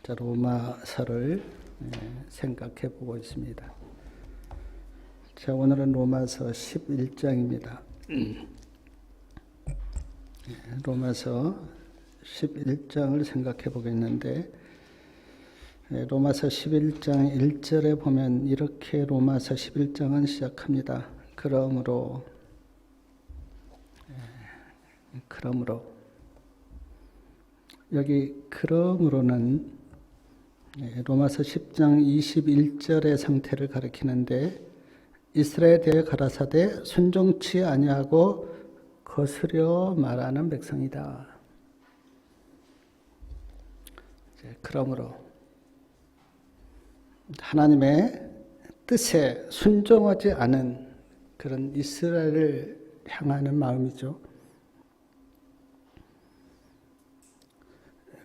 자, 로마서를 생각해 보고 있습니다. 자, 오늘은 로마서 11장입니다. 로마서 11장을 생각해 보겠는데, 로마서 11장 1절에 보면 이렇게 로마서 11장은 시작합니다. 그러므로 여기 그러므로는 로마서 10장 21절의 상태를 가리키는데, 이스라엘에 대해 가라사대 순종치 아니하고 거스려 말하는 백성이다. 그러므로 하나님의 뜻에 순종하지 않은 그런 이스라엘을 향하는 마음이죠.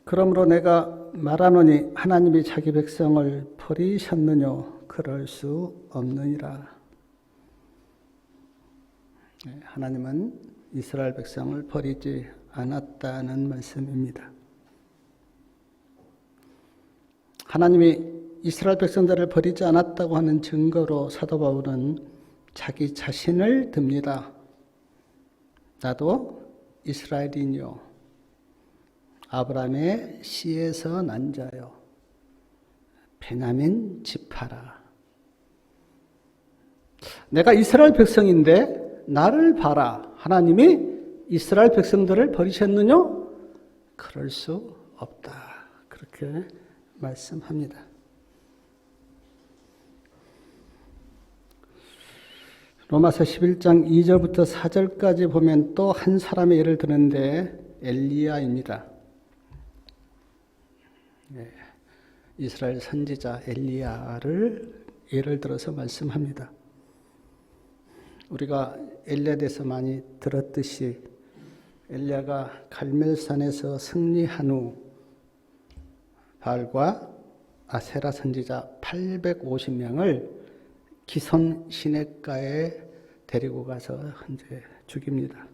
그러므로 내가 말하노니 하나님이 자기 백성을 버리셨느뇨? 그럴 수 없느니라. 하나님은 이스라엘 백성을 버리지 않았다는 말씀입니다. 하나님이 이스라엘 백성들을 버리지 않았다고 하는 증거로 사도 바울은 자기 자신을 듭니다. 나도 이스라엘이뇨. 아브라함의 씨에서 난 자요. 베냐민 지파라. 내가 이스라엘 백성인데 나를 봐라. 하나님이 이스라엘 백성들을 버리셨느냐? 그럴 수 없다. 그렇게 말씀합니다. 로마서 11장 2절부터 4절까지 보면 또 한 사람의 예를 드는데 엘리야입니다. 이스라엘 선지자 엘리야를 예를 들어서 말씀합니다. 우리가 엘리야에 대해서 많이 들었듯이 엘리야가 갈멜산에서 승리한 후 바알과 아세라 선지자 850명을 기손 시냇가에 데리고 가서 이제 죽입니다.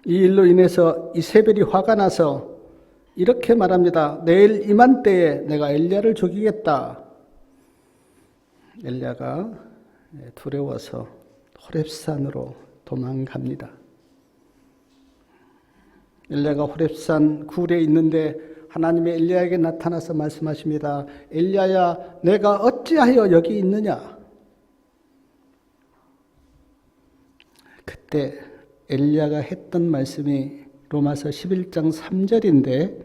이 일로 인해서 이세벨이 화가 나서 이렇게 말합니다. 내일 이맘때에 내가 엘리야를 죽이겠다. 엘리야가 두려워서 호렙산으로 도망갑니다. 엘리야가 호렙산 굴에 있는데 하나님이 엘리야에게 나타나서 말씀하십니다. 엘리야야, 내가 어찌하여 여기 있느냐? 그때 엘리야가 했던 말씀이 로마서 11장 3절인데,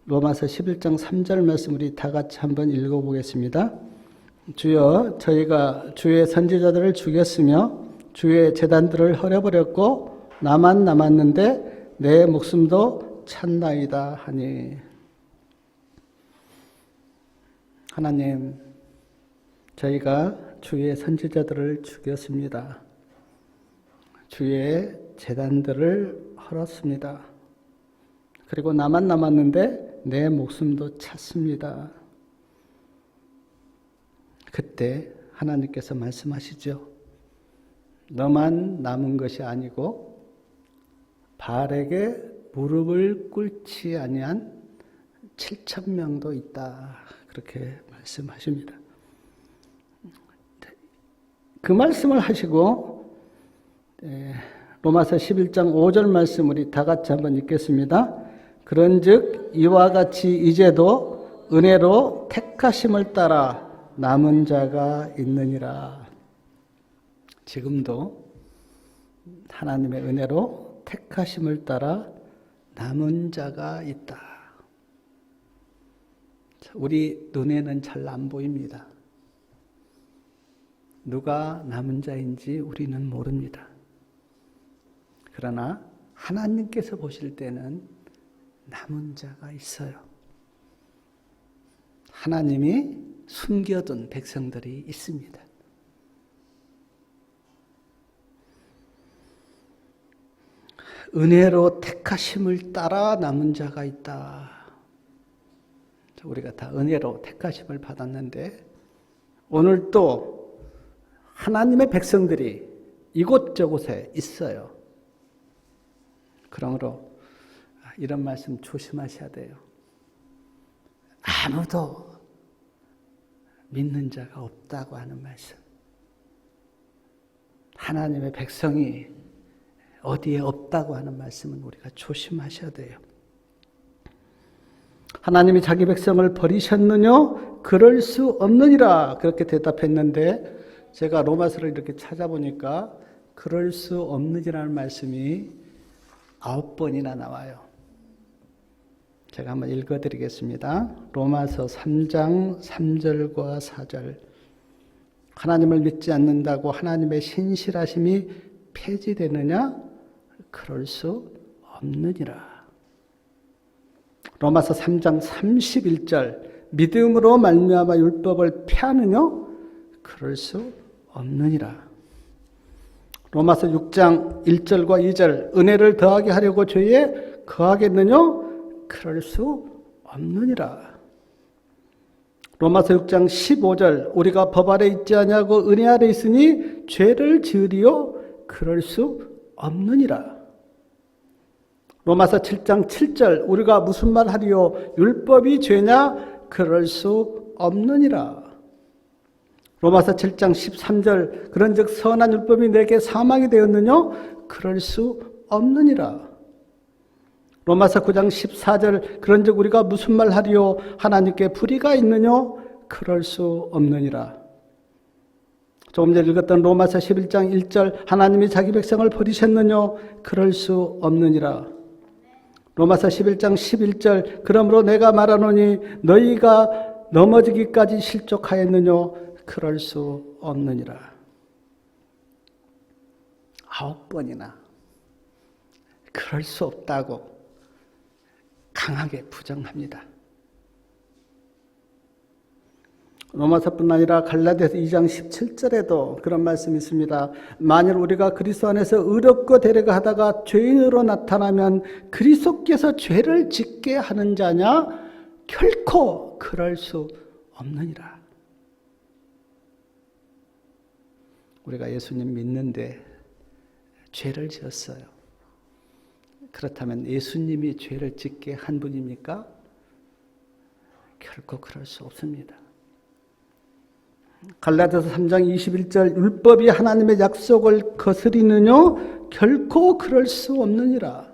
로마서 11장 3절 말씀 우리 다 같이 한번 읽어보겠습니다. 주여, 저희가 주의 선지자들을 죽였으며 주의 제단들을 헐어버렸고 나만 남았는데 내 목숨도 찼나이다 하니. 하나님, 저희가 주의 선지자들을 죽였습니다. 주의 제단들을 헐었습니다. 그리고 나만 남았는데 내 목숨도 찼습니다. 그때 하나님께서 말씀하시죠. 너만 남은 것이 아니고 바알에게 무릎을 꿇지 아니한 7,000명도 있다. 그렇게 말씀하십니다. 그 말씀을 하시고 로마서 11장 5절 말씀 우리 다 같이 한번 읽겠습니다. 그런즉 이와 같이 이제도 은혜로 택하심을 따라 남은 자가 있느니라. 지금도 하나님의 은혜로 택하심을 따라 남은 자가 있다. 우리 눈에는 잘 안 보입니다. 누가 남은 자인지 우리는 모릅니다. 그러나 하나님께서 보실 때는 남은 자가 있어요. 하나님이 숨겨둔 백성들이 있습니다. 은혜로 택하심을 따라 남은 자가 있다. 우리가 다 은혜로 택하심을 받았는데 오늘 또 하나님의 백성들이 이곳저곳에 있어요. 그러므로 이런 말씀 조심하셔야 돼요. 아무도 믿는 자가 없다고 하는 말씀. 하나님의 백성이 어디에 없다고 하는 말씀은 우리가 조심하셔야 돼요. 하나님이 자기 백성을 버리셨느냐? 그럴 수 없느니라. 그렇게 대답했는데 제가 로마서를 이렇게 찾아보니까 그럴 수 없느니라는 말씀이 9번이나 나와요. 제가 한번 읽어드리겠습니다. 로마서 3장 3절과 4절. 하나님을 믿지 않는다고 하나님의 신실하심이 폐지되느냐? 그럴 수 없느니라. 로마서 3장 31절. 믿음으로 말미암아 율법을 폐하느냐? 그럴 수 없느니라. 로마서 6장 1절과 2절. 은혜를 더하게 하려고 죄에 거하겠느냐? 그럴 수 없느니라. 로마서 6장 15절. 우리가 법 아래 있지 아니하고 은혜 아래 있으니 죄를 지으리요? 그럴 수 없느니라. 로마서 7장 7절. 우리가 무슨 말 하리요? 율법이 죄냐? 그럴 수 없느니라. 로마서 7장 13절. 그런즉 선한 율법이 내게 사망이 되었느냐? 그럴 수 없느니라. 로마서 9장 14절. 그런즉 우리가 무슨 말 하리요? 하나님께 불의가 있느냐? 그럴 수 없느니라. 조금 전에 읽었던 로마서 11장 1절. 하나님이 자기 백성을 버리셨느냐? 그럴 수 없느니라. 로마서 11장 11절. 그러므로 내가 말하노니 너희가 넘어지기까지 실족하였느냐? 그럴 수 없느니라. 9번이나 그럴 수 없다고 강하게 부정합니다. 로마서뿐 아니라 갈라디아서 2장 17절에도 그런 말씀이 있습니다. 만일 우리가 그리스도 안에서 의롭고 되려고 하다가 죄인으로 나타나면 그리스도께서 죄를 짓게 하는 자냐? 결코 그럴 수 없느니라. 우리가 예수님 믿는데 죄를 지었어요. 그렇다면 예수님이 죄를 짓게 한 분입니까? 결코 그럴 수 없습니다. 갈라디아서 3장 21절. 율법이 하나님의 약속을 거스리느냐? 결코 그럴 수 없느니라.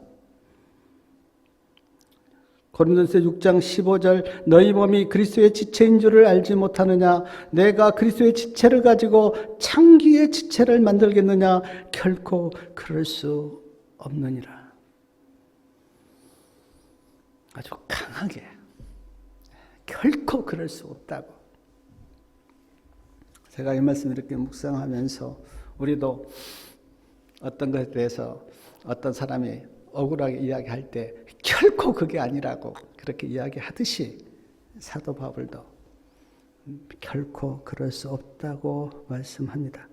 고린도서 6장 15절. 너희 몸이 그리스도의 지체인 줄을 알지 못하느냐? 내가 그리스도의 지체를 가지고 창기의 지체를 만들겠느냐? 결코 그럴 수 없느니라. 아주 강하게 결코 그럴 수 없다고. 제가 이 말씀 이렇게 묵상하면서 우리도 어떤 것에 대해서 어떤 사람이 억울하게 이야기할 때 결코 그게 아니라고 그렇게 이야기하듯이 사도 바울도 결코 그럴 수 없다고 말씀합니다.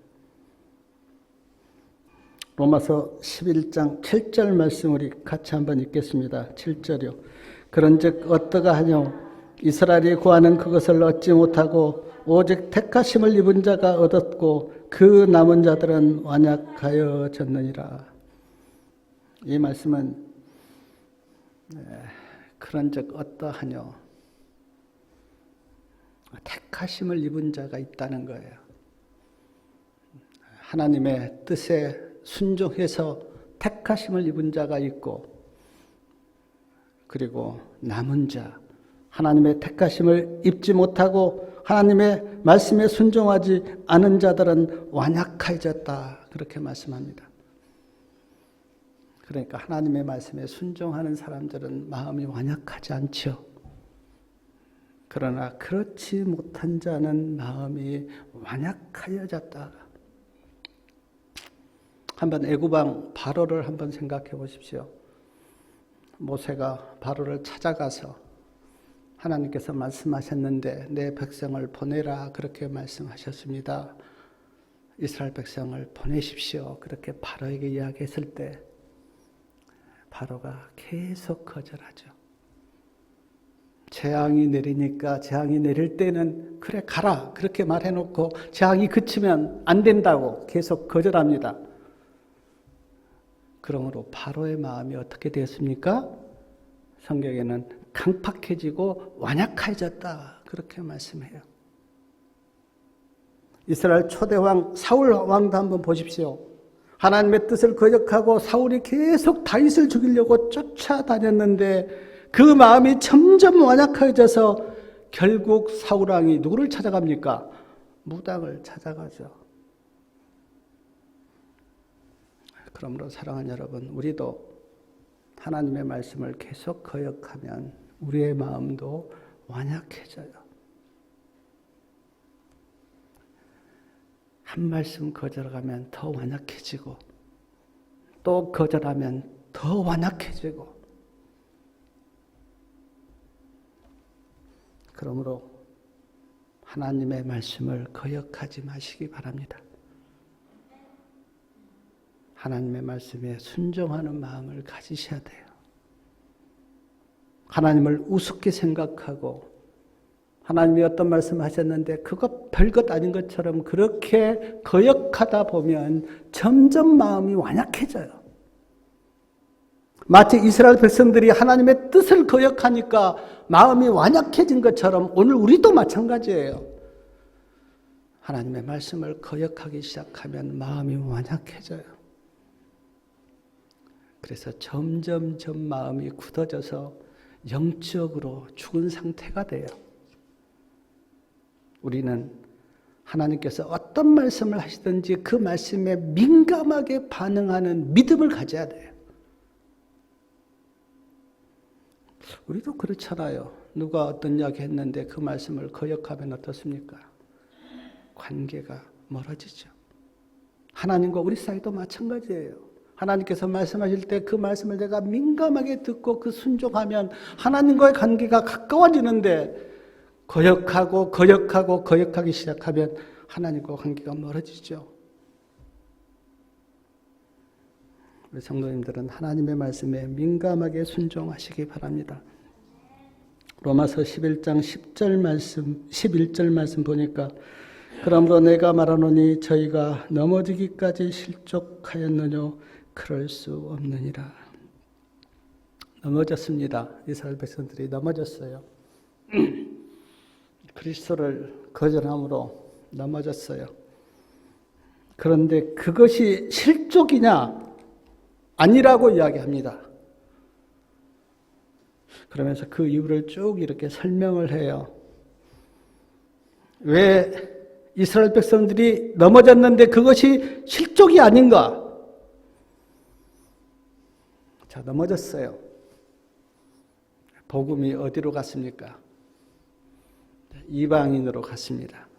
로마서 11장 7절 말씀 우리 같이 한번 읽겠습니다. 7절이요. 그런즉 어떠하뇨? 이스라엘이 구하는 그것을 얻지 못하고 오직 택하심을 입은 자가 얻었고 그 남은 자들은 완약하여졌느니라. 이 말씀은 그런즉 어떠하뇨? 택하심을 입은 자가 있다는 거예요. 하나님의 뜻에 순종해서 택하심을 입은 자가 있고, 그리고 남은 자, 하나님의 택하심을 입지 못하고 하나님의 말씀에 순종하지 않은 자들은 완약해졌다. 그렇게 말씀합니다. 그러니까 하나님의 말씀에 순종하는 사람들은 마음이 완약하지 않죠. 그러나 그렇지 못한 자는 마음이 완약하여졌다. 한번 애굽왕 바로를 한번 생각해 보십시오. 모세가 바로를 찾아가서 하나님께서 말씀하셨는데 내 백성을 보내라 그렇게 말씀하셨습니다. 이스라엘 백성을 보내십시오. 그렇게 바로에게 이야기했을 때 바로가 계속 거절하죠. 재앙이 내리니까 재앙이 내릴 때는 그래 가라 그렇게 말해놓고 재앙이 그치면 안 된다고 계속 거절합니다. 그러므로 바로의 마음이 어떻게 되었습니까? 성경에는 강팍해지고 완약해졌다. 그렇게 말씀해요. 이스라엘 초대왕 사울 왕도 한번 보십시오. 하나님의 뜻을 거역하고 사울이 계속 다윗을 죽이려고 쫓아다녔는데 그 마음이 점점 완약해져서 결국 사울 왕이 누구를 찾아갑니까? 무당을 찾아가죠. 그러므로 사랑하는 여러분, 우리도 하나님의 말씀을 계속 거역하면 우리의 마음도 완약해져요. 한 말씀 거절하면 더 완약해지고 또 거절하면 더 완약해지고 그러므로 하나님의 말씀을 거역하지 마시기 바랍니다. 하나님의 말씀에 순종하는 마음을 가지셔야 돼요. 하나님을 우습게 생각하고 하나님이 어떤 말씀 하셨는데 그거 별것 아닌 것처럼 그렇게 거역하다 보면 점점 마음이 완약해져요. 마치 이스라엘 백성들이 하나님의 뜻을 거역하니까 마음이 완약해진 것처럼 오늘 우리도 마찬가지예요. 하나님의 말씀을 거역하기 시작하면 마음이 완약해져요. 그래서 점점 마음이 굳어져서 영적으로 죽은 상태가 돼요. 우리는 하나님께서 어떤 말씀을 하시든지 그 말씀에 민감하게 반응하는 믿음을 가져야 돼요. 우리도 그렇잖아요. 누가 어떤 이야기 했는데 그 말씀을 거역하면 어떻습니까? 관계가 멀어지죠. 하나님과 우리 사이도 마찬가지예요. 하나님께서 말씀하실 때 그 말씀을 내가 민감하게 듣고 그 순종하면 하나님과의 관계가 가까워지는데 거역하기 시작하면 하나님과 관계가 멀어지죠. 우리 성도님들은 하나님의 말씀에 민감하게 순종하시기 바랍니다. 로마서 11장 10절 말씀, 11절 말씀 보니까 그러므로 내가 말하노니 저희가 넘어지기까지 실족하였느뇨 그럴 수 없느니라. 넘어졌습니다. 이스라엘 백성들이 넘어졌어요. 그리스도를 거절함으로 넘어졌어요. 그런데 그것이 실족이냐? 아니라고 이야기합니다. 그러면서 그 이유를 쭉 이렇게 설명을 해요. 왜 이스라엘 백성들이 넘어졌는데 그것이 실족이 아닌가? 자, 넘어졌어요. 복음이 어디로 갔습니까? 이방인으로 갔습니다.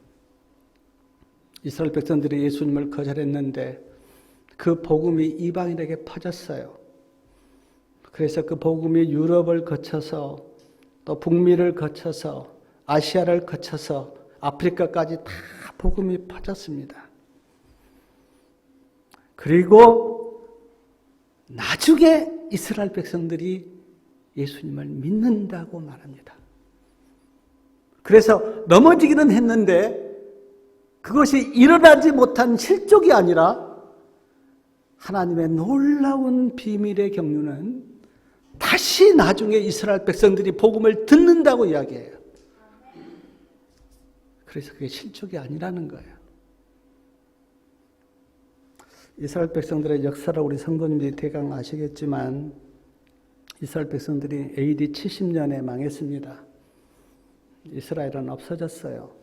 이스라엘 백성들이 예수님을 거절했는데 그 복음이 이방인에게 퍼졌어요. 그래서 그 복음이 유럽을 거쳐서 또 북미를 거쳐서 아시아를 거쳐서 아프리카까지 다 복음이 퍼졌습니다. 그리고 나중에 이스라엘 백성들이 예수님을 믿는다고 말합니다. 그래서 넘어지기는 했는데 그것이 일어나지 못한 실족이 아니라 하나님의 놀라운 비밀의 경륜은 다시 나중에 이스라엘 백성들이 복음을 듣는다고 이야기해요. 그래서 그게 실족이 아니라는 거예요. 이스라엘 백성들의 역사를 우리 성도님들이 대강 아시겠지만 이스라엘 백성들이 AD 70년에 망했습니다. 이스라엘은 없어졌어요.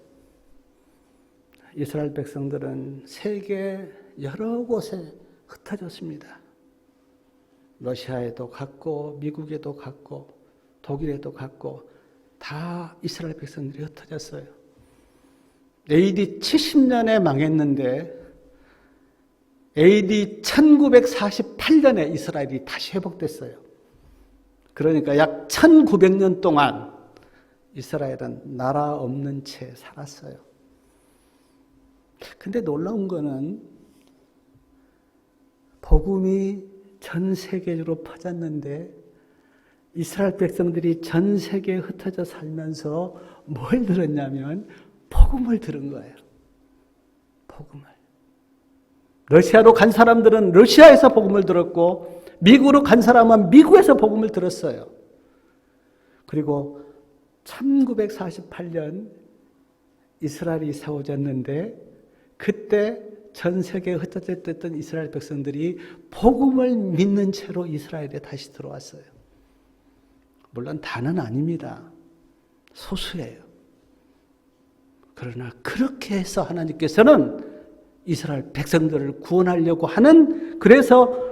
이스라엘 백성들은 세계 여러 곳에 흩어졌습니다. 러시아에도 갔고 미국에도 갔고 독일에도 갔고 다 이스라엘 백성들이 흩어졌어요. AD 70년에 망했는데 AD 1948년에 이스라엘이 다시 회복됐어요. 그러니까 약 1900년 동안 이스라엘은 나라 없는 채 살았어요. 근데 놀라운 거는 복음이 전 세계적으로 퍼졌는데 이스라엘 백성들이 전 세계에 흩어져 살면서 뭘 들었냐면 복음을 들은 거예요. 복음을. 러시아로 간 사람들은 러시아에서 복음을 들었고 미국으로 간 사람은 미국에서 복음을 들었어요. 그리고 1948년 이스라엘이 세워졌는데 그때 전 세계에 흩어졌던 이스라엘 백성들이 복음을 믿는 채로 이스라엘에 다시 들어왔어요. 물론 다는 아닙니다. 소수예요. 그러나 그렇게 해서 하나님께서는 이스라엘 백성들을 구원하려고 하는, 그래서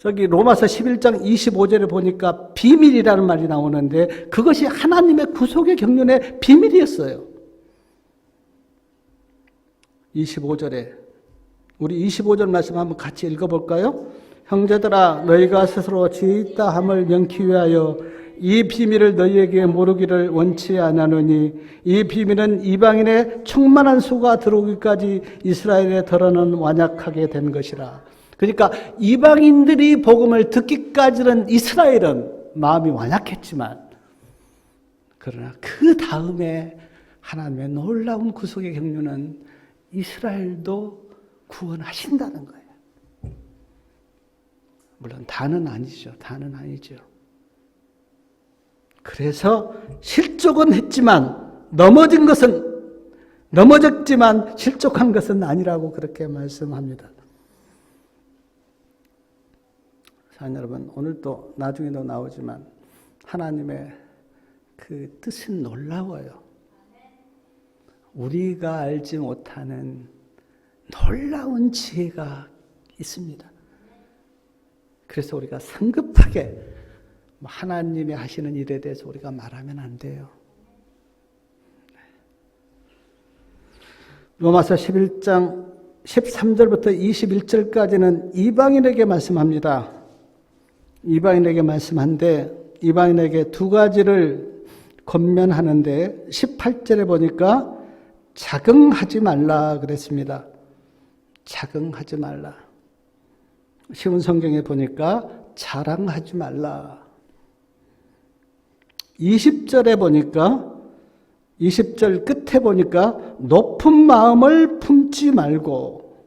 저기 로마서 11장 25절에 보니까 비밀이라는 말이 나오는데 그것이 하나님의 구속의 경륜의 비밀이었어요. 25절에 우리 25절 말씀 한번 같이 읽어볼까요? 형제들아 너희가 스스로 지혜 있다 함을 명키 위하여 이 비밀을 너희에게 모르기를 원치 않으노니 이 비밀은 이방인의 충만한 수가 들어오기까지 이스라엘에 덜어는 완약하게 된 것이라. 그러니까 이방인들이 복음을 듣기까지는 이스라엘은 마음이 완약했지만 그러나 그 다음에 하나님의 놀라운 구속의 경륜은 이스라엘도 구원하신다는 거예요. 물론 다는 아니죠. 다는 아니죠. 그래서 실족은 했지만 넘어졌지만 실족한 것은 아니라고 그렇게 말씀합니다. 사랑하는 여러분, 오늘도 나중에도 나오지만 하나님의 그 뜻은 놀라워요. 우리가 알지 못하는 놀라운 지혜가 있습니다. 그래서 우리가 성급하게 하나님이 하시는 일에 대해서 우리가 말하면 안 돼요. 로마서 11장 13절부터 21절까지는 이방인에게 말씀합니다. 이방인에게 말씀한데 이방인에게 두 가지를 권면하는데 18절에 보니까 자긍하지 말라 그랬습니다. 자긍하지 말라. 쉬운 성경에 보니까 자랑하지 말라. 20절에 보니까 20절 끝에 보니까 높은 마음을 품지 말고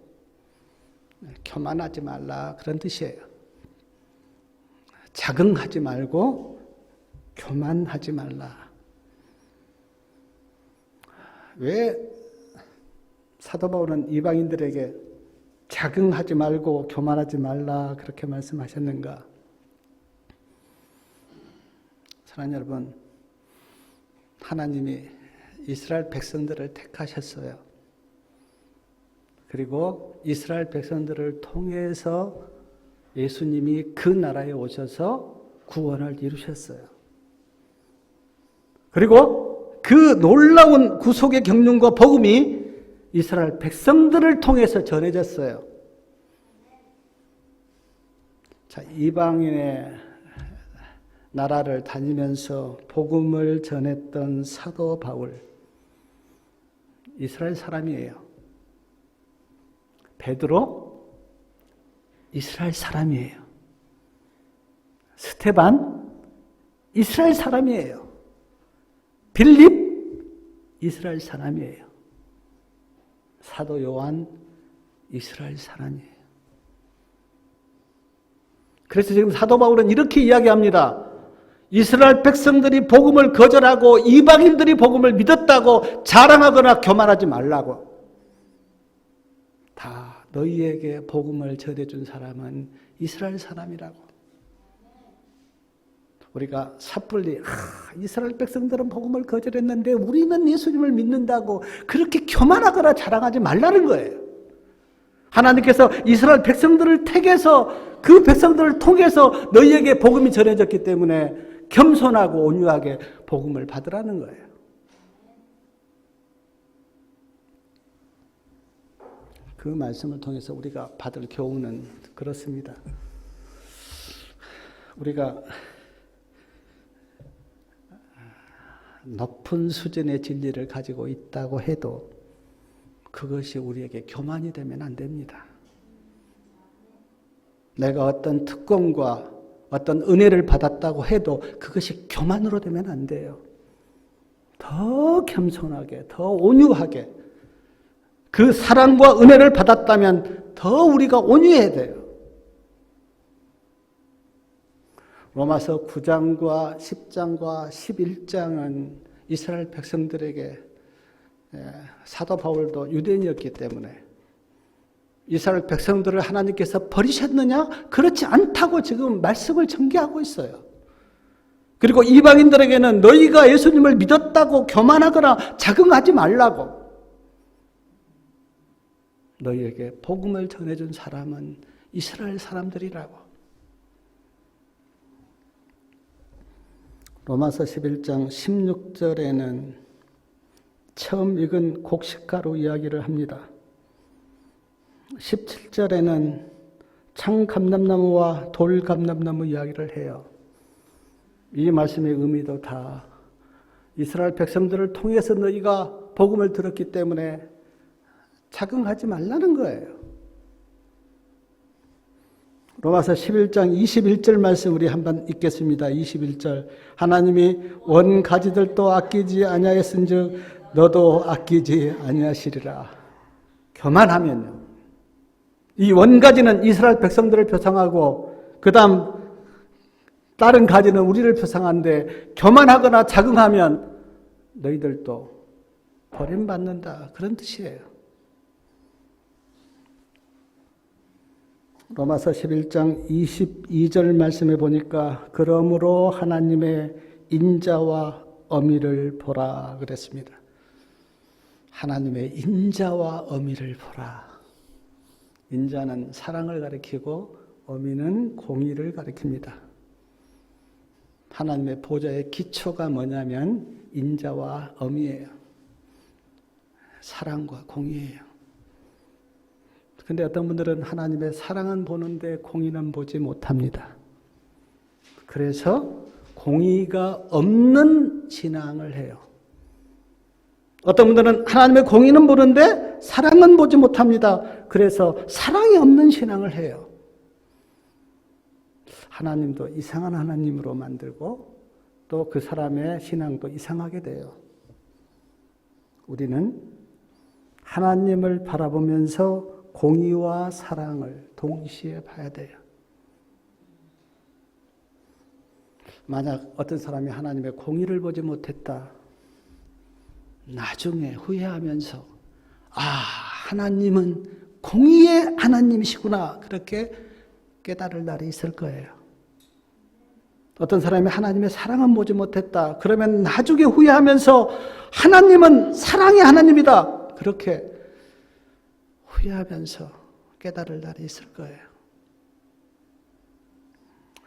교만하지 말라 그런 뜻이에요. 자긍하지 말고 교만하지 말라. 왜 사도 바울은 이방인들에게 자긍하지 말고 교만하지 말라 그렇게 말씀하셨는가? 사랑하는 여러분, 하나님이 이스라엘 백성들을 택하셨어요. 그리고 이스라엘 백성들을 통해서 예수님이 그 나라에 오셔서 구원을 이루셨어요. 그리고 그 놀라운 구속의 경륜과 복음이 이스라엘 백성들을 통해서 전해졌어요. 자, 이방인의 나라를 다니면서 복음을 전했던 사도 바울, 이스라엘 사람이에요. 베드로, 이스라엘 사람이에요. 스테반, 이스라엘 사람이에요. 빌립, 이스라엘 사람이에요. 사도 요한, 이스라엘 사람이에요. 그래서 지금 사도 바울은 이렇게 이야기합니다. 이스라엘 백성들이 복음을 거절하고 이방인들이 복음을 믿었다고 자랑하거나 교만하지 말라고. 다 너희에게 복음을 전해준 사람은 이스라엘 사람이라고. 우리가 섣불리 이스라엘 백성들은 복음을 거절했는데 우리는 예수님을 믿는다고 그렇게 교만하거나 자랑하지 말라는 거예요. 하나님께서 이스라엘 백성들을 택해서 그 백성들을 통해서 너희에게 복음이 전해졌기 때문에 겸손하고 온유하게 복음을 받으라는 거예요. 그 말씀을 통해서 우리가 받을 교훈은 그렇습니다. 우리가 높은 수준의 진리를 가지고 있다고 해도 그것이 우리에게 교만이 되면 안 됩니다. 내가 어떤 특권과 어떤 은혜를 받았다고 해도 그것이 교만으로 되면 안 돼요. 더 겸손하게, 더 온유하게 그 사랑과 은혜를 받았다면 더 우리가 온유해야 돼요. 로마서 9장과 10장과 11장은 이스라엘 백성들에게 사도 바울도 유대인이었기 때문에 이스라엘 백성들을 하나님께서 버리셨느냐? 그렇지 않다고 지금 말씀을 전개하고 있어요. 그리고 이방인들에게는 너희가 예수님을 믿었다고 교만하거나 자긍하지 말라고. 너희에게 복음을 전해준 사람은 이스라엘 사람들이라고. 로마서 11장 16절에는 처음 익은 곡식가루 이야기를 합니다. 17절에는 창감람나무와 돌감람나무 이야기를 해요. 이 말씀의 의미도 다 이스라엘 백성들을 통해서 너희가 복음을 들었기 때문에 자긍하지 말라는 거예요. 로마서 11장 21절 말씀 우리 한번 읽겠습니다. 21절 하나님이 원가지들도 아끼지 아니하였은즉 너도 아끼지 아니하시리라. 교만하면요. 이 원가지는 이스라엘 백성들을 표상하고 그 다음 다른 가지는 우리를 표상한데 교만하거나 자긍하면 너희들도 버림받는다. 그런 뜻이에요. 로마서 11장 22절 말씀에 보니까 그러므로 하나님의 인자와 어미를 보라 그랬습니다. 하나님의 인자와 어미를 보라. 인자는 사랑을 가리키고 어미는 공의를 가리킵니다. 하나님의 보좌의 기초가 뭐냐면 인자와 어미예요. 사랑과 공의예요. 근데 어떤 분들은 하나님의 사랑은 보는데 공의는 보지 못합니다. 그래서 공의가 없는 신앙을 해요. 어떤 분들은 하나님의 공의는 보는데 사랑은 보지 못합니다. 그래서 사랑이 없는 신앙을 해요. 하나님도 이상한 하나님으로 만들고 또 그 사람의 신앙도 이상하게 돼요. 우리는 하나님을 바라보면서 공의와 사랑을 동시에 봐야 돼요. 만약 어떤 사람이 하나님의 공의를 보지 못했다. 나중에 후회하면서 하나님은 공의의 하나님이시구나 그렇게 깨달을 날이 있을 거예요. 어떤 사람이 하나님의 사랑은 보지 못했다. 그러면 나중에 후회하면서 하나님은 사랑의 하나님이다. 그렇게 후회하면서 깨달을 날이 있을 거예요.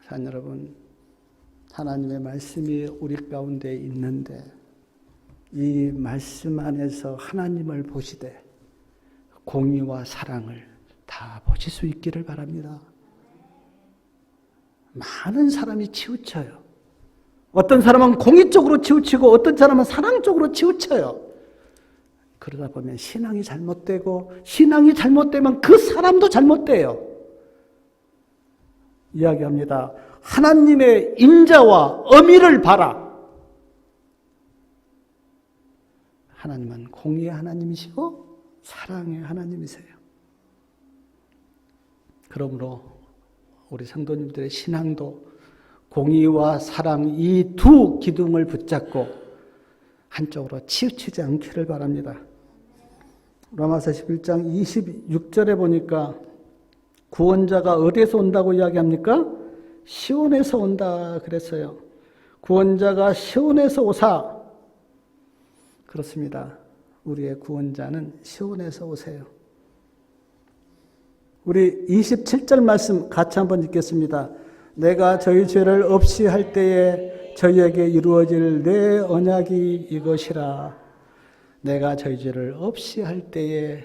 자, 여러분, 하나님의 말씀이 우리 가운데 있는데 이 말씀 안에서 하나님을 보시되 공의와 사랑을 다 보실 수 있기를 바랍니다. 많은 사람이 치우쳐요. 어떤 사람은 공의 쪽으로 치우치고 어떤 사람은 사랑 쪽으로 치우쳐요. 그러다 보면 신앙이 잘못되고 신앙이 잘못되면 그 사람도 잘못돼요. 이야기합니다. 하나님의 인자와 어미를 봐라. 하나님은 공의의 하나님이시고 사랑의 하나님이세요. 그러므로 우리 성도님들의 신앙도 공의와 사랑 이 두 기둥을 붙잡고 한쪽으로 치우치지 않기를 바랍니다. 로마서 11장 26절에 보니까 구원자가 어디에서 온다고 이야기합니까? 시온에서 온다 그랬어요. 구원자가 시온에서 오사. 그렇습니다. 우리의 구원자는 시온에서 오세요. 우리 27절 말씀 같이 한번 읽겠습니다. 내가 저희 죄를 없이 할 때에 저희에게 이루어질 내 언약이 이것이라. 내가 저희 죄를 없이 할 때에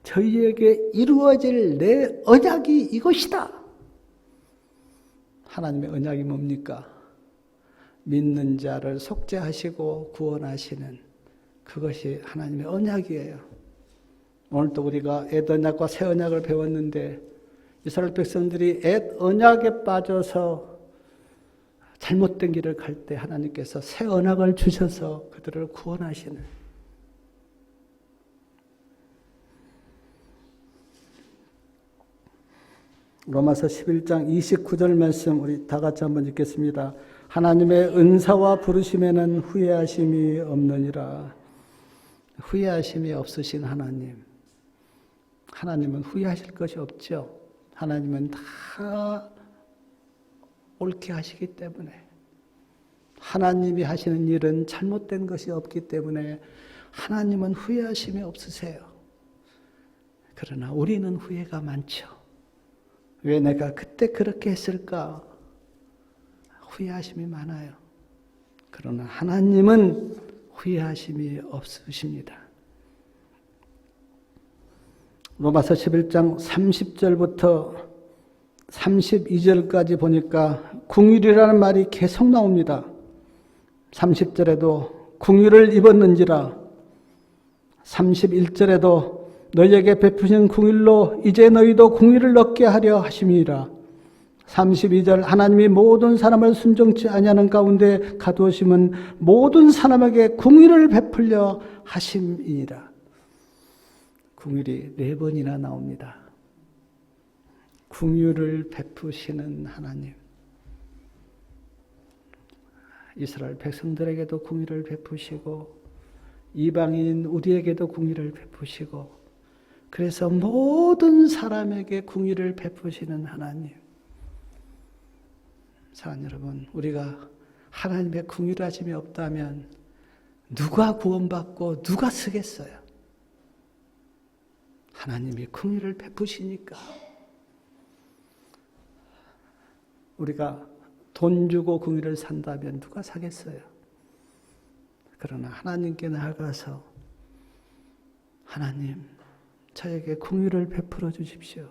저희에게 이루어질 내 언약이 이것이다. 하나님의 언약이 뭡니까? 믿는 자를 속죄하시고 구원하시는 그것이 하나님의 언약이에요. 오늘도 우리가 옛 언약과 새 언약을 배웠는데 이스라엘 백성들이 옛 언약에 빠져서 잘못된 길을 갈 때 하나님께서 새 언약을 주셔서 그들을 구원하시는 로마서 11장 29절 말씀 우리 다 같이 한번 읽겠습니다. 하나님의 은사와 부르심에는 후회하심이 없느니라. 후회하심이 없으신 하나님. 하나님은 후회하실 것이 없죠. 하나님은 다 옳게 하시기 때문에, 하나님이 하시는 일은 잘못된 것이 없기 때문에 하나님은 후회하심이 없으세요. 그러나 우리는 후회가 많죠. 왜 내가 그때 그렇게 했을까? 후회하심이 많아요. 그러나 하나님은 후회하심이 없으십니다. 로마서 11장 30절부터 32절까지 보니까 궁휼이라는 말이 계속 나옵니다. 30절에도 궁휼을 입었는지라, 31절에도 너희에게 베푸신 궁휼로 이제 너희도 궁휼을 얻게 하려 하심이라. 32절 하나님이 모든 사람을 순종치 아니하는 가운데 가두으심은 모든 사람에게 궁휼을 베풀려 하심이니라. 궁휼이 4번이나 나옵니다. 궁휼을 베푸시는 하나님. 이스라엘 백성들에게도 궁휼을 베푸시고 이방인 우리에게도 궁휼을 베푸시고, 그래서 모든 사람에게 궁휼을 베푸시는 하나님. 사랑하는 여러분, 우리가 하나님의 궁휼하심이 없다면 누가 구원받고 누가 쓰겠어요? 하나님이 궁휼을 베푸시니까. 우리가 돈 주고 궁휼을 산다면 누가 사겠어요? 그러나 하나님께 나아가서 하나님, 저에게 궁휼을 베풀어 주십시오.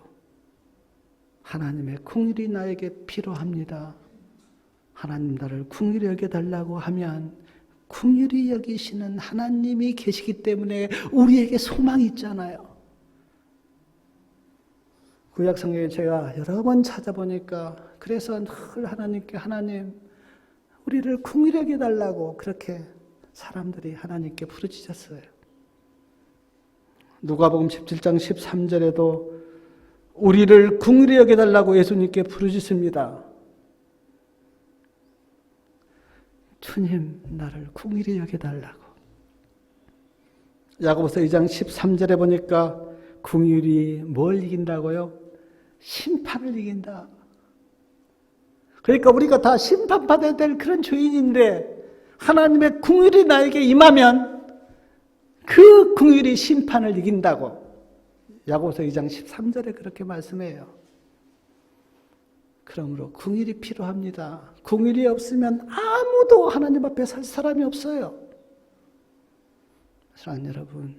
하나님의 궁휼이 나에게 필요합니다. 하나님 나를 궁휼히 여겨달라고 하면 궁휼히 여기시는 하나님이 계시기 때문에 우리에게 소망이 있잖아요. 구약성경에 제가 여러 번 찾아보니까 그래서 늘 하나님께 하나님 우리를 궁휼히 여겨달라고 그렇게 사람들이 하나님께 부르짖었어요. 누가복음 17장 13절에도 우리를 궁휼히 여겨달라고 예수님께 부르짖습니다. 주님, 나를 궁휼히 여겨달라고. 야고보서 2장 13절에 보니까 궁휼이 뭘 이긴다고요? 심판을 이긴다. 그러니까 우리가 다 심판받아야 될 그런 죄인인데 하나님의 궁휼이 나에게 임하면 그 궁휼이 심판을 이긴다고 야고보서 2장 13절에 그렇게 말씀해요. 그러므로 궁휼이 필요합니다. 궁휼이 없으면 아무도 하나님 앞에 설 사람이 없어요. 사랑하는 여러분,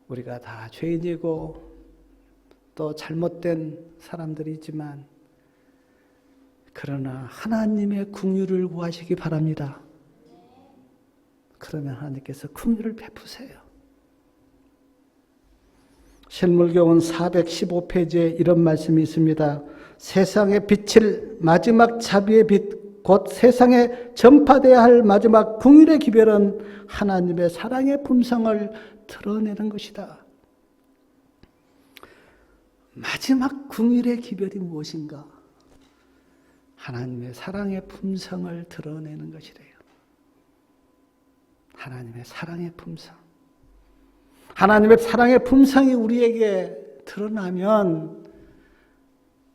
우리가 다 죄인이고 또 잘못된 사람들이지만 그러나 하나님의 궁휼을 구하시기 바랍니다. 그러면 하나님께서 궁휼을 베푸세요. 실물교훈 415페이지에 이런 말씀이 있습니다. 세상에 비칠 마지막 자비의 빛, 곧 세상에 전파되어야 할 마지막 궁휼의 기별은 하나님의 사랑의 품성을 드러내는 것이다. 마지막 궁휼의 기별이 무엇인가? 하나님의 사랑의 품성을 드러내는 것이래요. 하나님의 사랑의 품성. 하나님의 사랑의 품성이 우리에게 드러나면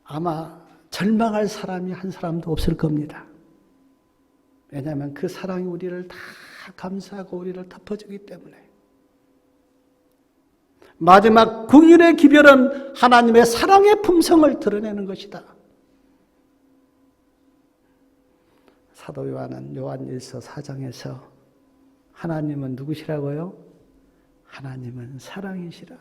아마 절망할 사람이 한 사람도 없을 겁니다. 왜냐하면 그 사랑이 우리를 다 감싸고 우리를 덮어주기 때문에. 마지막 궁휼의 기별은 하나님의 사랑의 품성을 드러내는 것이다. 사도 요한은 요한일서 4장에서 하나님은 누구시라고요? 하나님은 사랑이시라.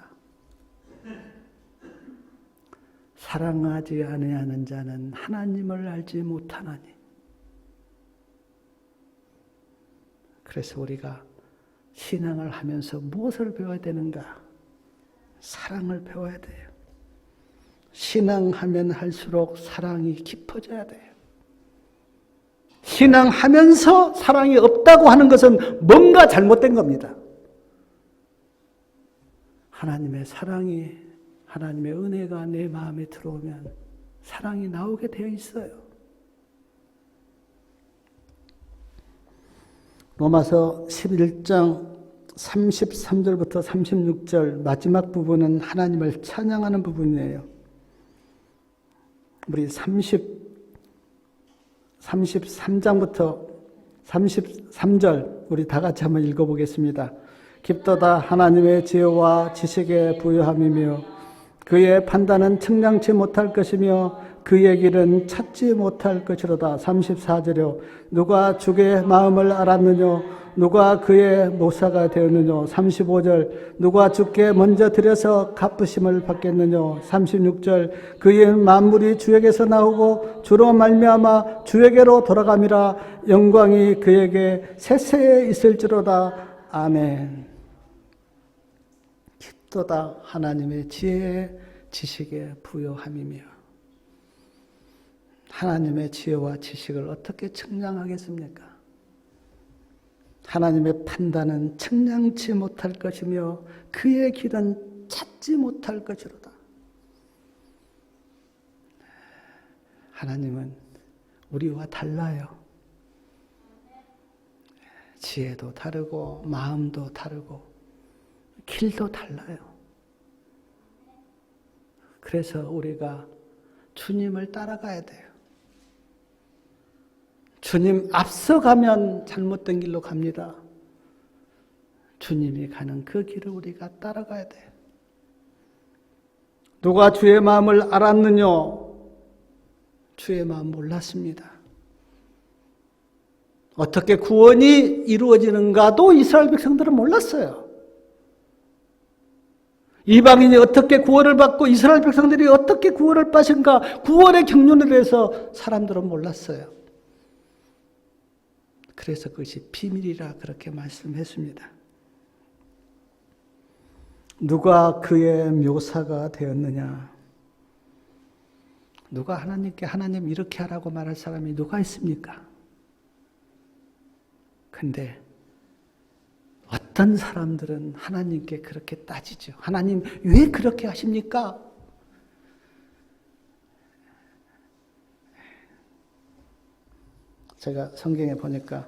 사랑하지 아니하는 자는 하나님을 알지 못하나니. 그래서 우리가 신앙을 하면서 무엇을 배워야 되는가? 사랑을 배워야 돼요. 신앙하면 할수록 사랑이 깊어져야 돼요. 신앙하면서 사랑이 없다고 하는 것은 뭔가 잘못된 겁니다. 하나님의 사랑이 하나님의 은혜가 내 마음에 들어오면 사랑이 나오게 되어 있어요. 로마서 11장 33절부터 36절 마지막 부분은 하나님을 찬양하는 부분이에요. 우리 33장부터 33절 우리 다 같이 한번 읽어보겠습니다. 깊도다 하나님의 지혜와 지식에 부유함이며 그의 판단은 측량치 못할 것이며 그의 길은 찾지 못할 것이로다. 34절이요. 누가 주의 마음을 알았느냐 누가 그의 모사가 되었느냐. 35절 누가 주께 먼저 들여서 갚으심을 받겠느냐. 36절 그의 만물이 주에게서 나오고 주로 말미암아 주에게로 돌아감이라. 영광이 그에게 세세에 있을지로다. 아멘. 깊도다 하나님의 지혜에 지식에 부요함이며. 하나님의 지혜와 지식을 어떻게 측량하겠습니까? 하나님의 판단은 측량치 못할 것이며 그의 길은 찾지 못할 것이로다. 하나님은 우리와 달라요. 지혜도 다르고 마음도 다르고 길도 달라요. 그래서 우리가 주님을 따라가야 돼요. 주님 앞서가면 잘못된 길로 갑니다. 주님이 가는 그 길을 우리가 따라가야 돼요. 누가 주의 마음을 알았느냐? 주의 마음 몰랐습니다. 어떻게 구원이 이루어지는가도 이스라엘 백성들은 몰랐어요. 이방인이 어떻게 구원을 받고 이스라엘 백성들이 어떻게 구원을 받은가, 구원의 경륜에 대해서 사람들은 몰랐어요. 그래서 그것이 비밀이라 그렇게 말씀했습니다. 누가 그의 묘사가 되었느냐? 누가 하나님께 하나님 이렇게 하라고 말할 사람이 누가 있습니까? 근데 어떤 사람들은 하나님께 그렇게 따지죠. 하나님 왜 그렇게 하십니까? 제가 성경에 보니까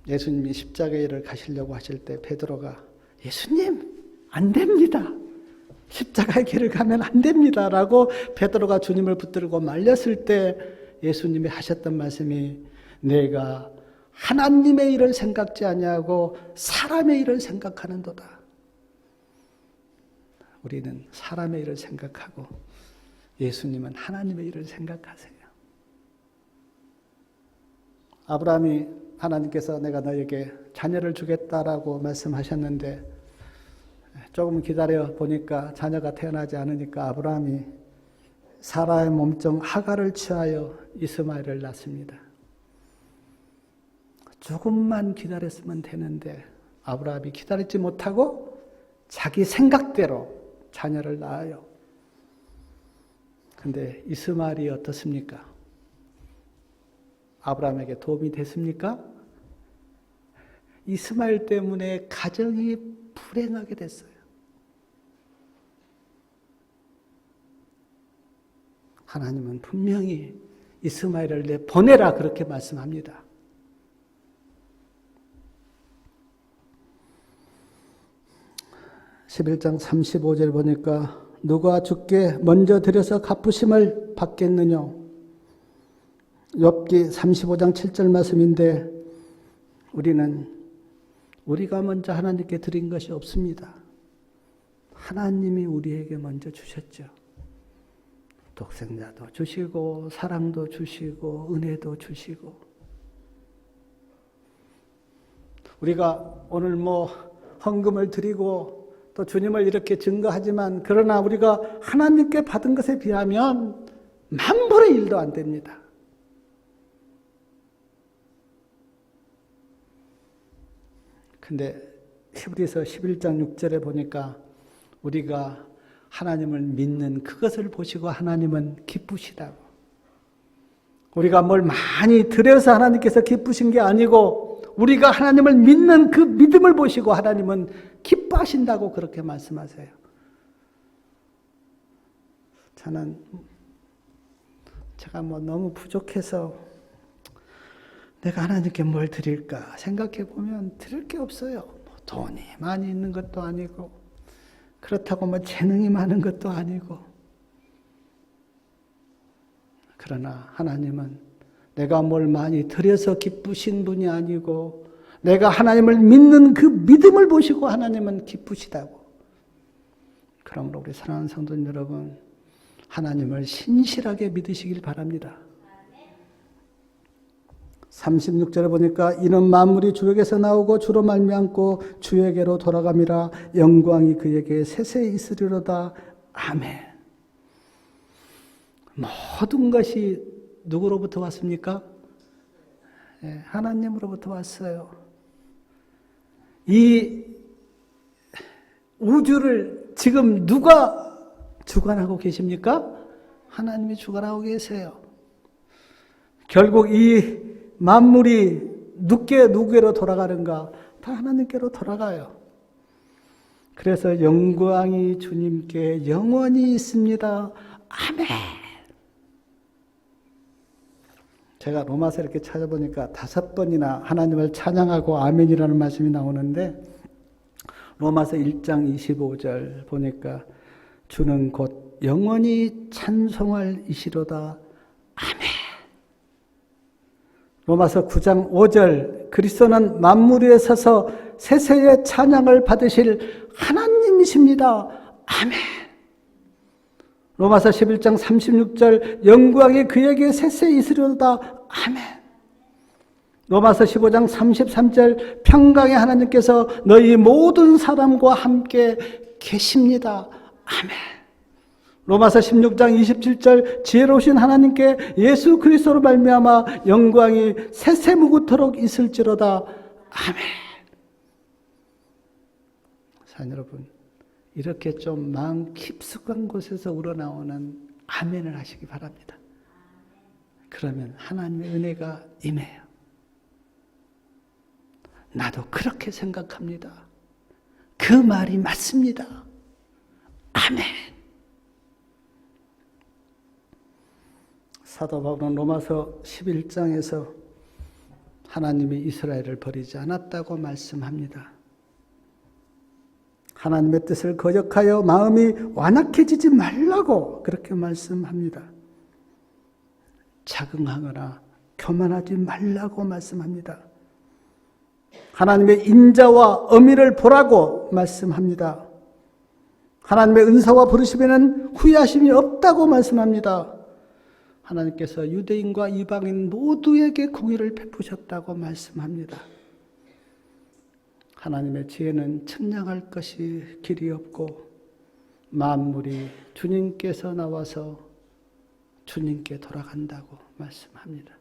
예수님이 십자가의 일을 가시려고 하실 때 베드로가 예수님 안 됩니다. 십자가의 길을 가면 안 됩니다. 라고 베드로가 주님을 붙들고 말렸을 때 예수님이 하셨던 말씀이 내가 하나님의 일을 생각지 아니하고 사람의 일을 생각하는도다. 우리는 사람의 일을 생각하고 예수님은 하나님의 일을 생각하세요. 아브라함이 하나님께서 내가 너에게 자녀를 주겠다라고 말씀하셨는데 조금 기다려 보니까 자녀가 태어나지 않으니까 아브라함이 사라의 몸종 하갈을 취하여 이스마엘을 낳습니다. 조금만 기다렸으면 되는데 아브라함이 기다리지 못하고 자기 생각대로 자녀를 낳아요. 근데 이스마엘이 어떻습니까? 아브라함에게 도움이 됐습니까? 이스마엘 때문에 가정이 불행하게 됐어요. 하나님은 분명히 이스마엘을 내보내라 그렇게 말씀합니다. (11장 35절) 보니까 누가 주께 먼저 드려서 갚으심을 받겠느냐. 욥기 35장 7절 말씀인데 우리가 먼저 하나님께 드린 것이 없습니다. 하나님이 우리에게 먼저 주셨죠. 독생자도 주시고 사랑도 주시고 은혜도 주시고. 우리가 오늘 헌금을 드리고 또 주님을 이렇게 증거하지만 그러나 우리가 하나님께 받은 것에 비하면 만분의 1도 안 됩니다. 근데 히브리서 11장 6절에 보니까 우리가 하나님을 믿는 그것을 보시고 하나님은 기쁘시다고. 우리가 뭘 많이 드려서 하나님께서 기쁘신 게 아니고 우리가 하나님을 믿는 그 믿음을 보시고 하나님은 기뻐하신다고 그렇게 말씀하세요. 제가 너무 부족해서 내가 하나님께 뭘 드릴까 생각해 보면 드릴 게 없어요. 돈이 많이 있는 것도 아니고, 그렇다고 재능이 많은 것도 아니고. 그러나 하나님은 내가 뭘 많이 드려서 기쁘신 분이 아니고, 내가 하나님을 믿는 그 믿음을 보시고 하나님은 기쁘시다고. 그러므로 우리 사랑하는 성도님 여러분, 하나님을 신실하게 믿으시길 바랍니다. 36절에 보니까 이는 만물이 주에게서 나오고 주로 말미암고 주에게로 돌아감이라 영광이 그에게 세세히 있으리로다. 아멘. 모든 것이 누구로부터 왔습니까? 네, 하나님으로부터 왔어요. 이 우주를 지금 누가 주관하고 계십니까? 하나님이 주관하고 계세요. 결국 이 만물이 누구에게로 돌아가는가? 다 하나님께로 돌아가요. 그래서 영광이 주님께 영원히 있습니다. 아멘. 제가 로마서 이렇게 찾아보니까 5번이나 하나님을 찬양하고 아멘이라는 말씀이 나오는데, 로마서 1장 25절 보니까 주는 곧 영원히 찬송할 이시로다. 아멘. 로마서 9장 5절 그리스도는 만물 위에 서서 세세의 찬양을 받으실 하나님이십니다. 아멘. 로마서 11장 36절 영광이 그에게 세세히 있으리로다. 아멘. 로마서 15장 33절 평강의 하나님께서 너희 모든 사람과 함께 계십니다. 아멘. 로마서 16장 27절 지혜로우신 하나님께 예수 그리스도로 말미암아 영광이 세세무구토록 있을지로다. 아멘. 사랑 여러분, 이렇게 좀 마음 깊숙한 곳에서 우러나오는 아멘을 하시기 바랍니다. 그러면 하나님의 은혜가 임해요. 나도 그렇게 생각합니다. 그 말이 맞습니다. 아멘. 사도 바울은 로마서 11장에서 하나님이 이스라엘을 버리지 않았다고 말씀합니다. 하나님의 뜻을 거역하여 마음이 완악해지지 말라고 그렇게 말씀합니다. 자긍하거나 교만하지 말라고 말씀합니다. 하나님의 인자와 어미를 보라고 말씀합니다. 하나님의 은사와 부르심에는 후회하심이 없다고 말씀합니다. 하나님께서 유대인과 이방인 모두에게 공의를 베푸셨다고 말씀합니다. 하나님의 지혜는 측량할 것이 길이 없고 만물이 주님께서 나와서 주님께 돌아간다고 말씀합니다.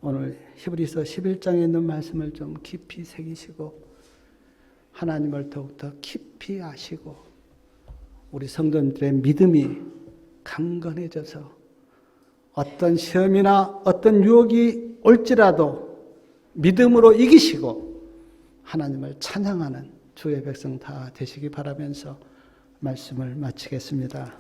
오늘 히브리서 11장에 있는 말씀을 좀 깊이 새기시고 하나님을 더욱더 깊이 아시고 우리 성도님들의 믿음이 강건해져서 어떤 시험이나 어떤 유혹이 올지라도 믿음으로 이기시고 하나님을 찬양하는 주의 백성 다 되시기 바라면서 말씀을 마치겠습니다.